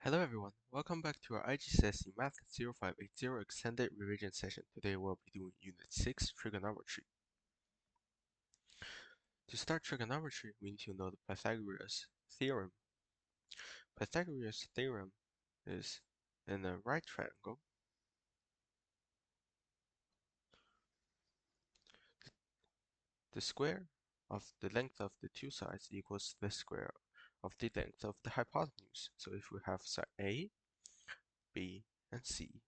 Hello everyone, welcome back to our IGCSE Math 0580 Extended Revision session. Today we'll be doing Unit 6, Trigonometry. To start trigonometry, we need to know the Pythagoras theorem. Pythagoras theorem is in a right triangle. The square of the length of the two sides equals the square of the length of the hypotenuse. So if we have side A, B, and C,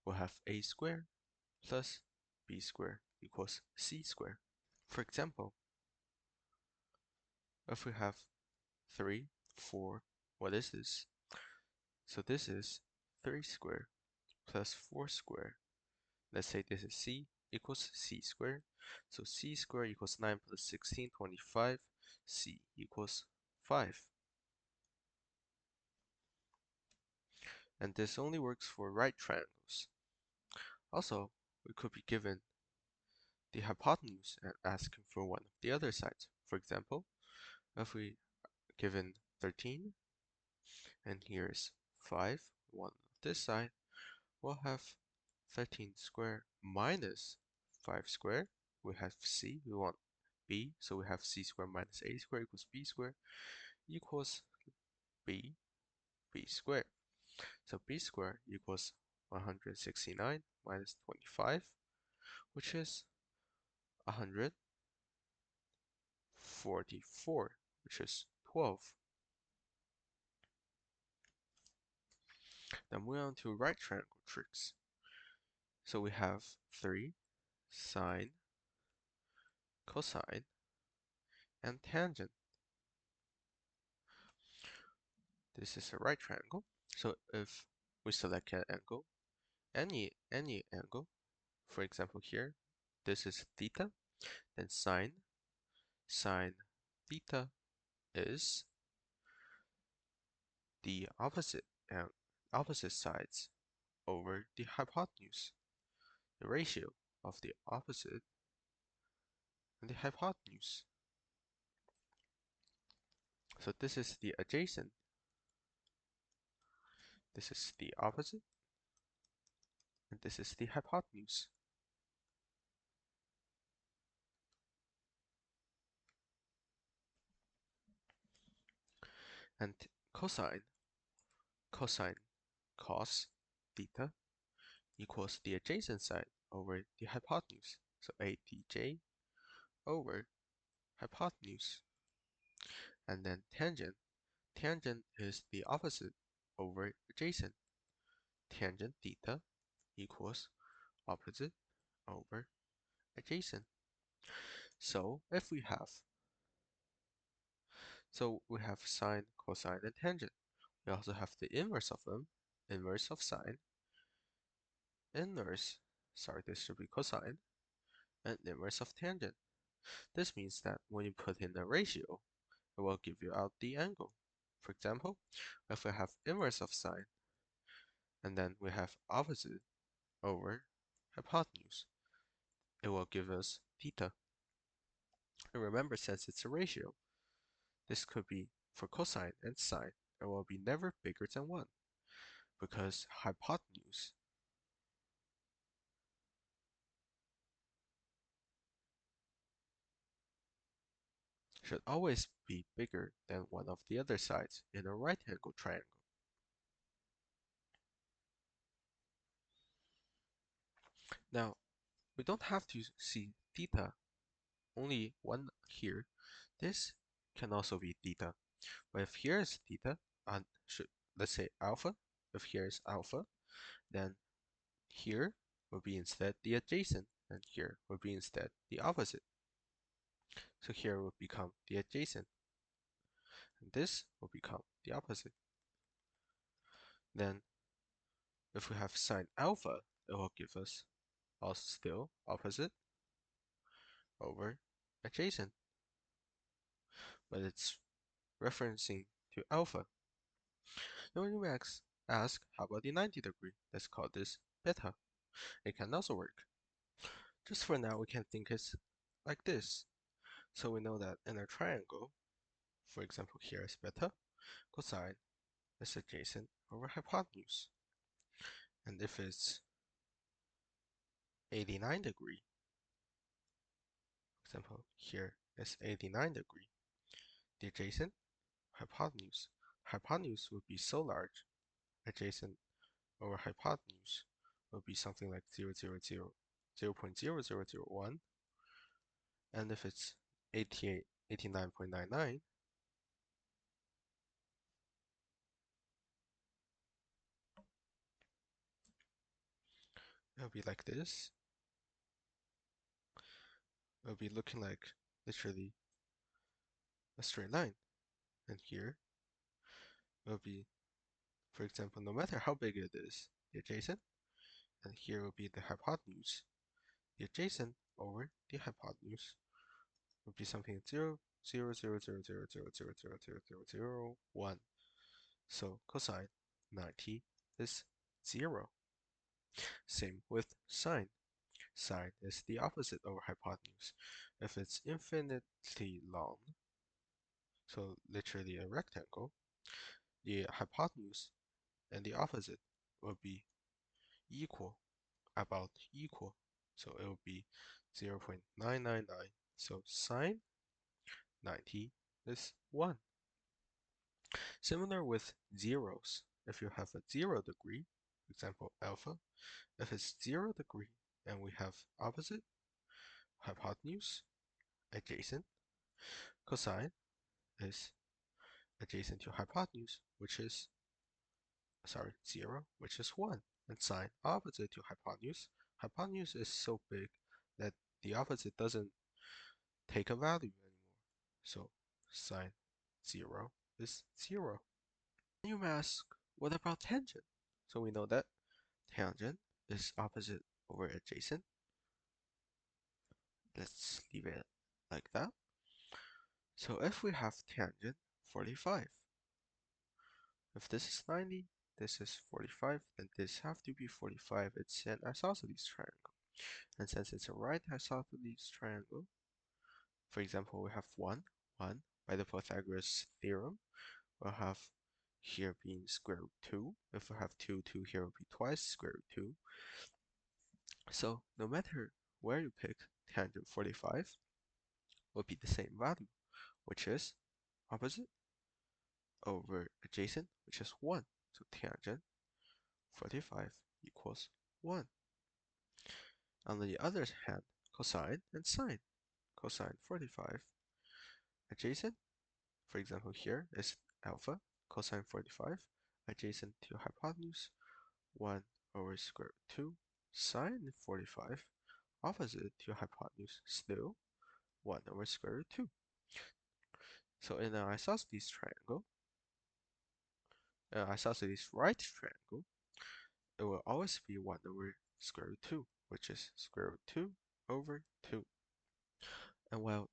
we'll have A squared plus B squared equals C squared. For example, if we have 3, 4, what is this? So this is 3 squared plus 4 squared. Let's say this is C equals C squared. So C squared equals 9 plus 16, 25. C equals 5. And this only works for right triangles. Also, we could be given the hypotenuse and asking for one of the other sides. For example, if we given 13 and here is 5, one on this side, we'll have 13 squared minus 5 squared. We have C, we want B, so we have C squared minus A squared equals B squared equals B squared. So B squared equals 169 minus 25, which is 144, which is 12. Then moving on to right triangle tricks. So we have 3 sine, cosine, and tangent. This is a right triangle. So if we select an angle, any angle, for example here, this is theta, then sine theta is the opposite sides over the hypotenuse, the ratio of the opposite and the hypotenuse. So this is the adjacent, this is the opposite, and this is the hypotenuse. And cosine cos theta equals the adjacent side over the hypotenuse. So ATJ over hypotenuse. And then tangent is the opposite over adjacent. Tangent theta equals opposite over adjacent. So if we have, sine, cosine, and tangent. We also have the inverse of them, inverse of sine, this should be cosine, and inverse of tangent. This means that when you put in a ratio, it will give you out the angle. For example, if we have inverse of sine, and then we have opposite over hypotenuse, it will give us theta. And remember, since it's a ratio, this could be for cosine and sine, it will be never bigger than 1, because hypotenuse should always be bigger than one of the other sides in a right angle triangle. Now, we don't have to see theta, only one here. This can also be theta. But if here is theta, and let's say alpha, if here is alpha, then here will be instead the adjacent, and here will be instead the opposite. So here will become the adjacent, and this will become the opposite. Then if we have sine alpha, it will give us also still opposite over adjacent, but it's referencing to alpha. Now when we ask, how about the 90 degree? Let's call this beta. It can also work. Just for now, we can think it's like this. So we know that in a triangle, for example, here is beta, cosine, is adjacent over hypotenuse. And if it's 89 degree, for example, here is 89 degree, the adjacent hypotenuse. Hypotenuse would be so large, adjacent over hypotenuse would be something like 0.0001. And if it's 89.99, it'll be like this. It'll be looking like literally a straight line. And here will be, for example, no matter how big it is, the adjacent, and here will be the hypotenuse. The adjacent over the hypotenuse would be something 0.000000000001. So cosine 90 is 0. Same with sine. Sine is the opposite over hypotenuse. If it's infinitely long, so literally a rectangle, the hypotenuse and the opposite will be equal, about equal. So it will be 0.999. So sine 90 is 1. Similar with zeros. If you have a 0 degree, for example alpha, if it's 0 degree and we have opposite, hypotenuse, adjacent, cosine is adjacent to hypotenuse, which is, 0, which is 1. And sine opposite to hypotenuse. Hypotenuse is so big that the opposite doesn't take a value anymore. So sine 0 is 0. You may ask, what about tangent? So we know that tangent is opposite over adjacent. Let's leave it like that. So if we have tangent 45, if this is 90, this is 45, then this have to be 45. It's an isosceles triangle. And since it's a right isosceles triangle, for example, we have 1, 1 by the Pythagoras theorem. We'll have here being square root 2. If we have 2, 2 here will be twice square root 2. So no matter where you pick, tangent 45 will be the same value, which is opposite over adjacent, which is 1. So tangent 45 equals 1. On the other hand, cosine and sine. Cosine 45 adjacent, for example here is alpha, cosine 45 adjacent to hypotenuse, 1 over square root 2, sine 45 opposite to hypotenuse, still 1 over square root 2. So in an isosceles triangle, isosceles right triangle, it will always be 1 over square root 2, which is square root 2 over 2. And while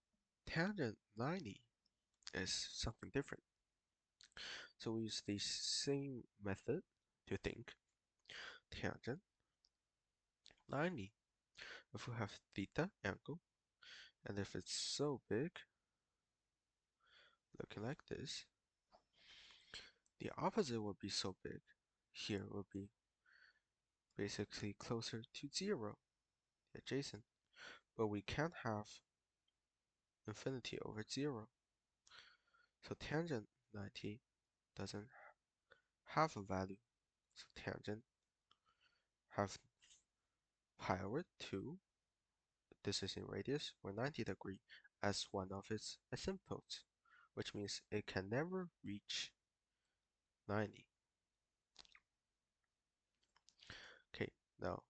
tangent 90 is something different, so we use the same method to think. Tangent 90, if we have theta angle, and if it's so big, looking like this, the opposite will be so big. Here will be basically closer to 0, adjacent, but we can't have infinity over 0. So tangent 90 doesn't have a value. So tangent have pi over 2, this is in radius, or 90 degree, as one of its asymptotes, which means it can never reach 90. Okay, now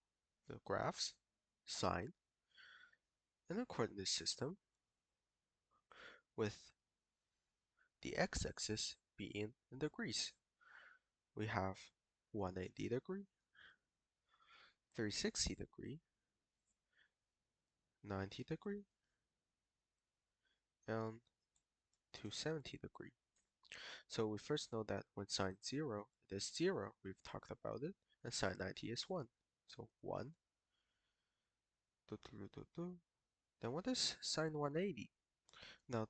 the graphs, sine, in a coordinate system with the x-axis being in degrees. We have 180 degree, 360 degree, 90 degree, and 270 degree. So we first know that when sine 0, it is 0. We've talked about it. And sine 90 is 1. So 1. Then what is sine 180? Now,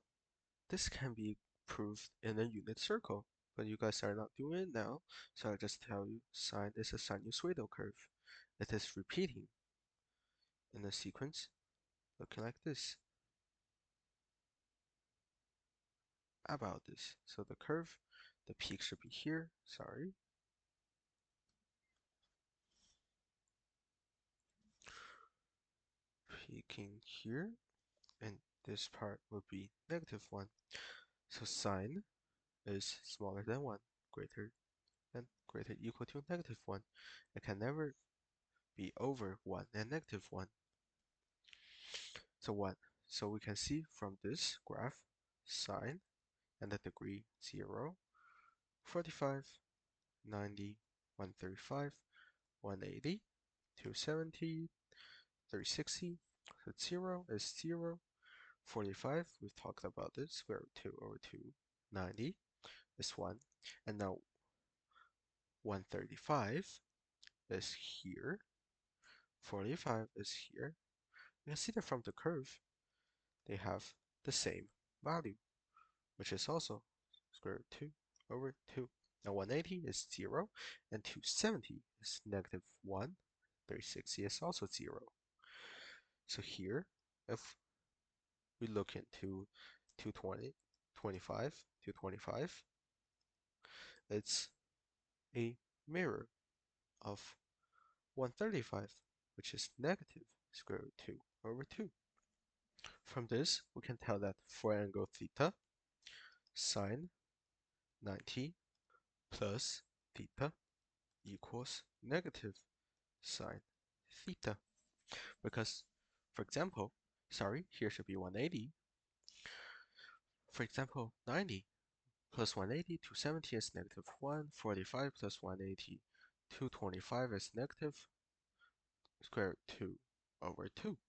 this can be proved in a unit circle, but you guys are not doing it now, so I'll just tell you sine is a sinusoidal curve. It is repeating in a sequence looking like this. About this. So the curve, the peak should be here, sorry. Peaking here, and this part will be -1. So sine is smaller than 1, greater equal to -1. It can never be over 1 and -1. So what? So we can see from this graph, sine and the degree 0, 45, 90, 135, 180, 270, 360. So 0 is 0. 45, we've talked about this, square root 2 over 2. 90 is 1. And now 135 is here. 45 is here. You can see that from the curve, they have the same value, which is also square root 2 over 2. Now 180 is 0, and 270 is -1. 360 is also 0. So here, if we look into 220, 25, 225, it's a mirror of 135, which is negative square root 2 over 2. From this, we can tell that for angle theta, sine 90 plus theta equals negative sine theta. Because, for example, here should be 180. For example, 90 plus 180, 270 is -1. 45 plus 180, 225 is negative square root 2 over 2.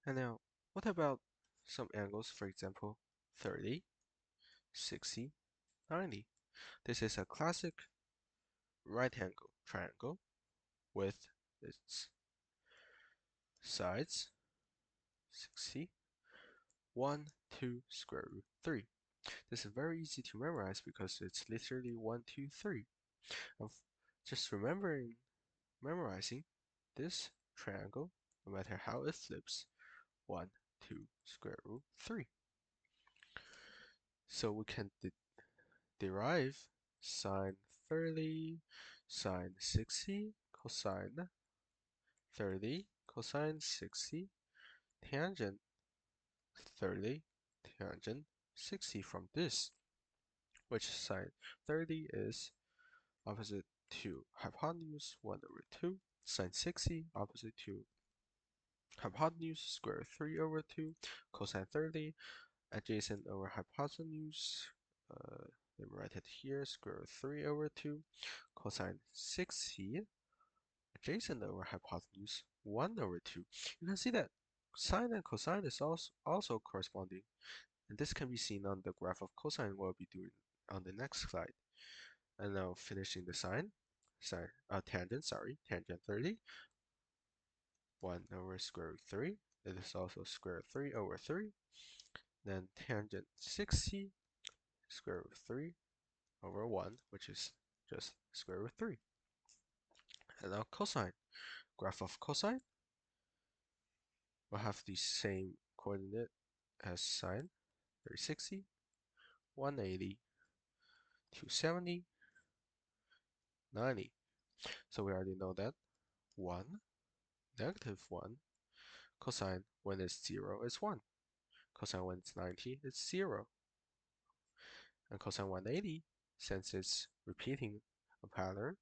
And now, what about some angles, for example, 30, 60, 90? This is a classic right angle triangle with its sides 60, 1, 2, square root 3. This is very easy to memorize because it's literally 1, 2, 3. And just memorizing this triangle, no matter how it flips, 1, 2, square root 3. So we can derive sine 30, sine 60, cosine 30, cosine 60, tangent 30, tangent 60 from this, which sine 30 is opposite to hypotenuse 1 over 2, sine 60 opposite to hypotenuse square root 3 over 2, cosine 30 adjacent over hypotenuse, let me write it here, square root 3 over 2, cosine 60 adjacent over hypotenuse 1 over 2. You can see that sine and cosine is also corresponding, and this can be seen on the graph of cosine we'll be doing on the next slide. And now finishing the tangent 30, 1 over square root 3. It is also square root 3 over 3. Then tangent 60, square root 3 over 1, which is just square root 3. And now cosine. Graph of cosine will have the same coordinate as sine, 360, 180, 270, 90. So we already know that 1, -1, cosine when it's 0 is 1. Cosine when it's 90 is 0. And cosine 180, since it's repeating a pattern,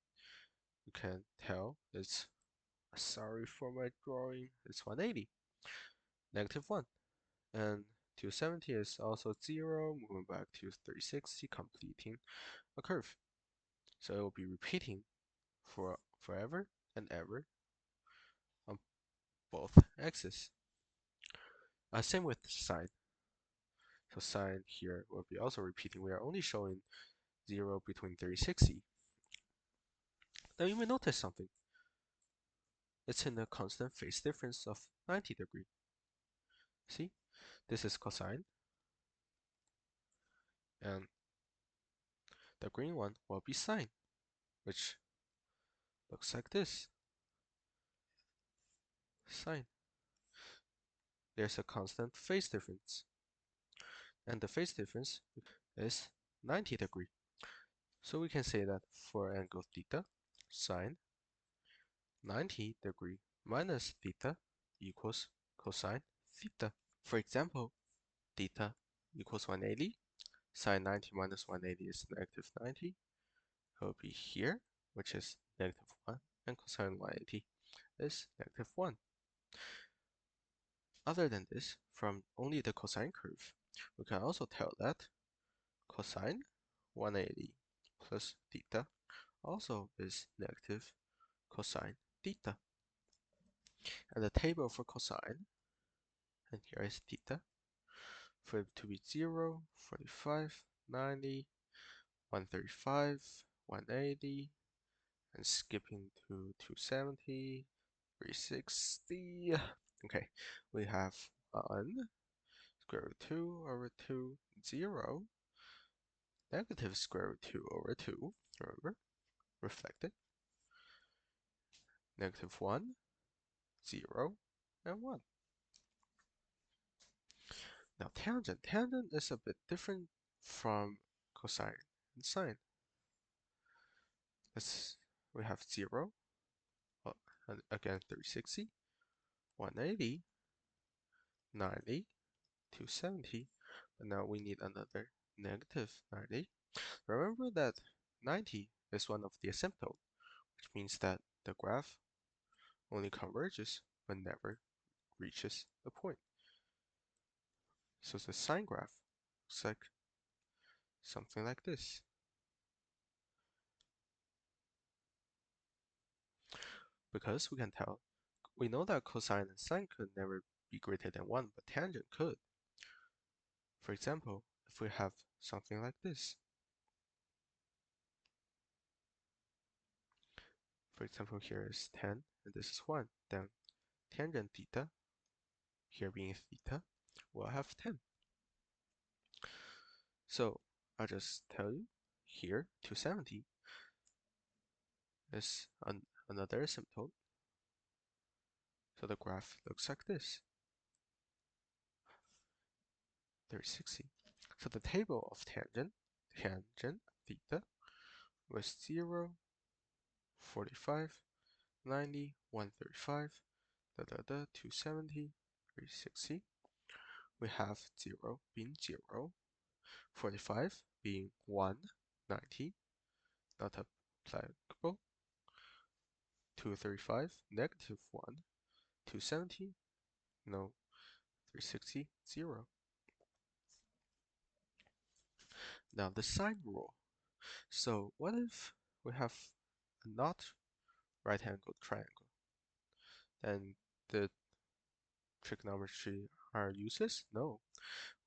you can tell it's, sorry for my drawing, it's 180, -1. And 270 is also 0, moving back to 360, completing a curve. So it will be repeating for forever and ever on both axes. Same with sine. So sine here will be also repeating. We are only showing 0 between 360. Now you may notice something. It's in a constant phase difference of 90 degrees. See, this is cosine, And the green one will be sine, which looks like this. Sine. There's a constant phase difference. And the phase difference is 90 degrees. So we can say that for angle theta, sine 90 degrees minus theta equals cosine theta. For example, theta equals 180. Sine 90 minus 180 is negative 90. It will be here, which is negative 1, and cosine 180 is negative 1. Other than this, from only the cosine curve, we can also tell that cosine 180 plus theta also is negative cosine theta. And the table for cosine, and here is theta, for it to be 0, 45, 90, 135, 180, and skipping to 270, 360. Okay, we have 1, square root 2 over 2, 0, negative square root 2 over 2, remember, reflected, negative 1, 0, and 1. Now tangent. Tangent is a bit different from cosine and sine. We have 0, and again 360, 180, 90, 270, but now we need another negative 90. Remember that 90 is one of the asymptote, which means that the graph only converges but never reaches the point. So the sine graph looks like something like this. Because we know that cosine and sine could never be greater than 1, but tangent could. For example, if we have something like this. For example, here is 10, and this is 1. Then tangent theta, here being theta, will have 10. So I'll just tell you, here 270 is another asymptote. So the graph looks like this. 360. So the table of tangent theta was 0, 45, 90, 135, 270, 360. We have 0 being 0, 45 being 1, 90, not applicable, 235, negative 1, 270, no, 360, 0. Now the sine rule. So what if we have a not right-angled triangle? Then the trigonometry are useless? No.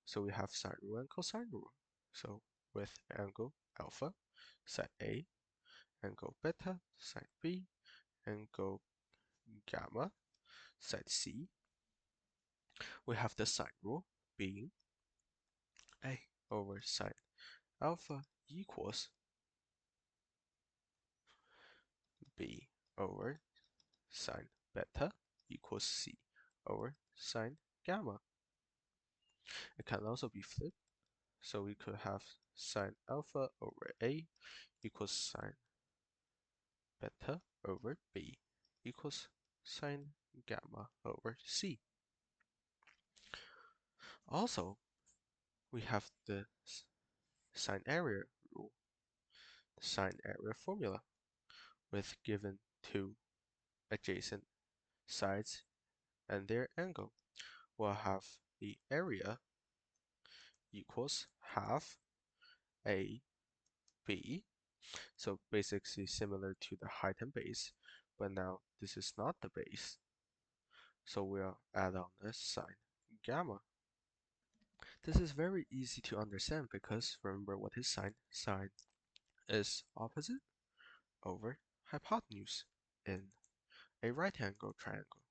So we have sine rule and cosine rule. So with angle alpha, side A, angle beta, side B, angle gamma, side C, we have the sine rule being A over sine alpha equals B over sine beta equals C over sine gamma. It can also be flipped, so we could have sine alpha over A equals sine beta over B equals sine gamma over C. Also, we have the sine area rule, the sine area formula, with given two adjacent sides and their angle. We'll have the area equals half AB. So basically similar to the height and base, but now this is not the base. So we'll add on a sine gamma. This is very easy to understand because remember what is sine? Sine is opposite over hypotenuse in a right angle triangle.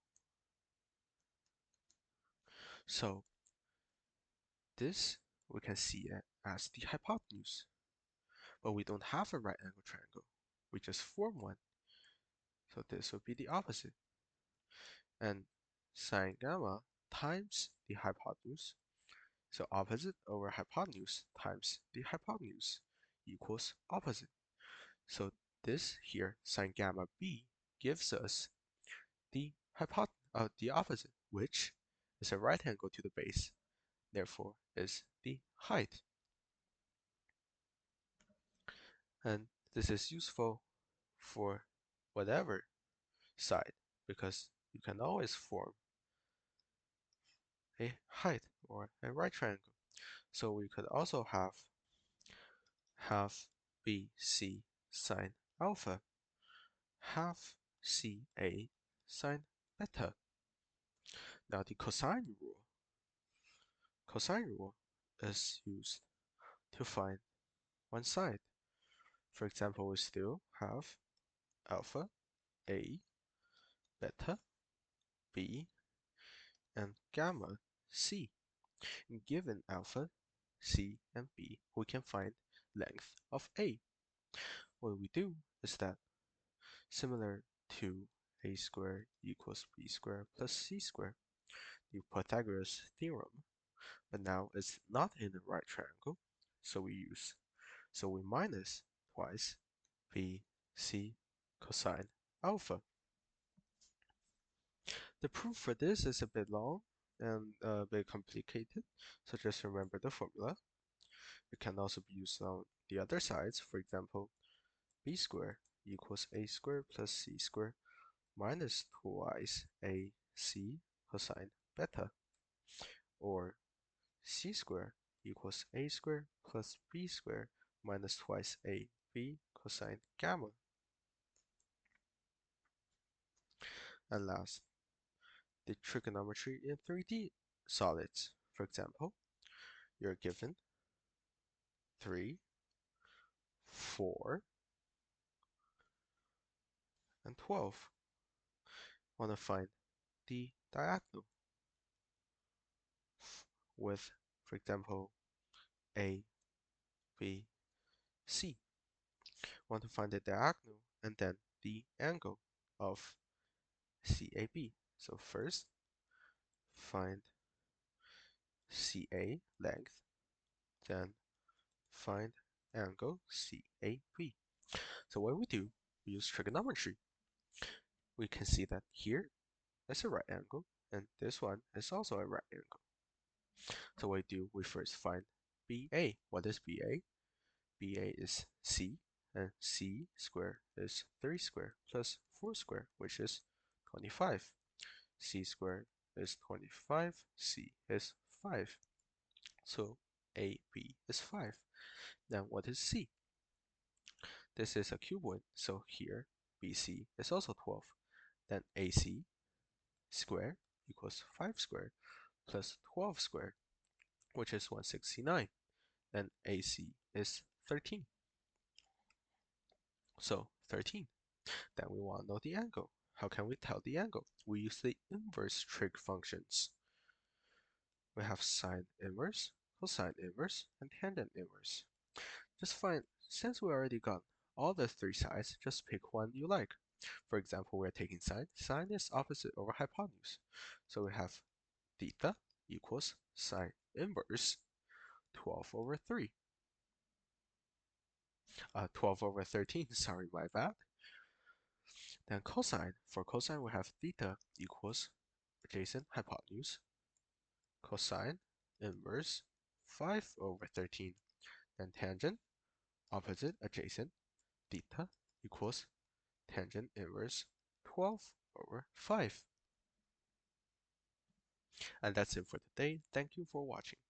So this we can see as the hypotenuse. But we don't have a right angle triangle. We just form one. So this would be the opposite. And sine gamma times the hypotenuse. So opposite over hypotenuse times the hypotenuse equals opposite. So this here, sine gamma b, gives us the opposite, which is a right angle to the base, therefore is the height. And this is useful for whatever side, because you can always form a height or a right triangle. So we could also have half BC sine alpha, half CA sine beta. Now the cosine rule is used to find one side. For example, we still have alpha A, beta B, and gamma C. Given alpha, C, and B, we can find length of A. What we do is that, similar to A squared equals B squared plus C squared, the Pythagoras theorem, but now it's not in a right triangle, so we minus twice B, C cosine alpha. The proof for this is a bit long and a bit complicated, so just remember the formula. It can also be used on the other sides. For example, b squared equals a squared plus c squared minus twice ac cosine beta, or c squared equals a squared plus b squared minus twice ab cosine gamma. And last, the trigonometry in 3D solids. For example, you're given 3, 4, and 12. Want to find the diagonal with, for example, A, B, C. Want to find the diagonal and then the angle of CAB. So first, find CA length, then find angle CAB. So what we do, we use trigonometry. We can see that here is a right angle, and this one is also a right angle. So what we do, we first find BA. What is BA? BA is C, and C squared is 3 squared plus 4 squared, which is 25. C squared is 25, C is 5. So AB is 5. Then what is C? This is a cuboid, so here BC is also 12. Then AC squared equals 5 squared plus 12 squared, which is 169. Then AC is 13. So 13. Then we want to know the angle. How can we tell the angle? We use the inverse trig functions. We have sine inverse, cosine inverse, and tangent inverse. Since we already got all the three sides, just pick one you like. For example, we're taking sine. Sine is opposite over hypotenuse. So we have theta equals sine inverse 12 over 3. 12 over 13, sorry, my bad. Then cosine, for cosine we have theta equals adjacent hypotenuse, cosine inverse 5 over 13. Then tangent, opposite adjacent, theta equals tangent inverse 12 over 5. And that's it for today. Thank you for watching.